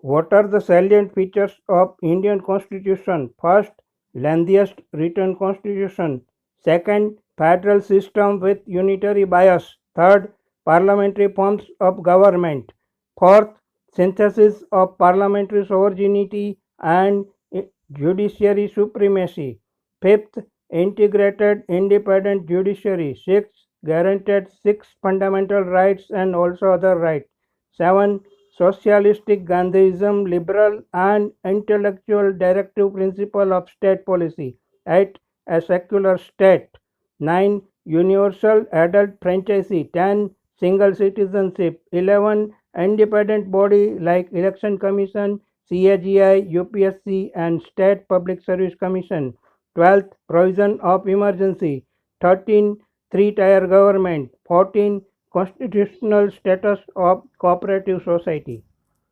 What are the salient features of Indian Constitution? First, lengthiest written constitution. Second, federal system with unitary bias. Third, parliamentary forms of government. Fourth, synthesis of parliamentary sovereignty and judiciary supremacy. Fifth, integrated independent judiciary. Sixth, guaranteed six fundamental rights and also other rights. Seven, socialistic Gandhism, liberal and intellectual directive principle of state policy. 8. A secular state. 9. Universal adult franchise. 10. Single citizenship. 11. Independent body like Election Commission, CAGI, UPSC and State Public Service Commission. 12th. Provision of emergency. 13. Three-tier government. 14. Constitutional status of cooperative society.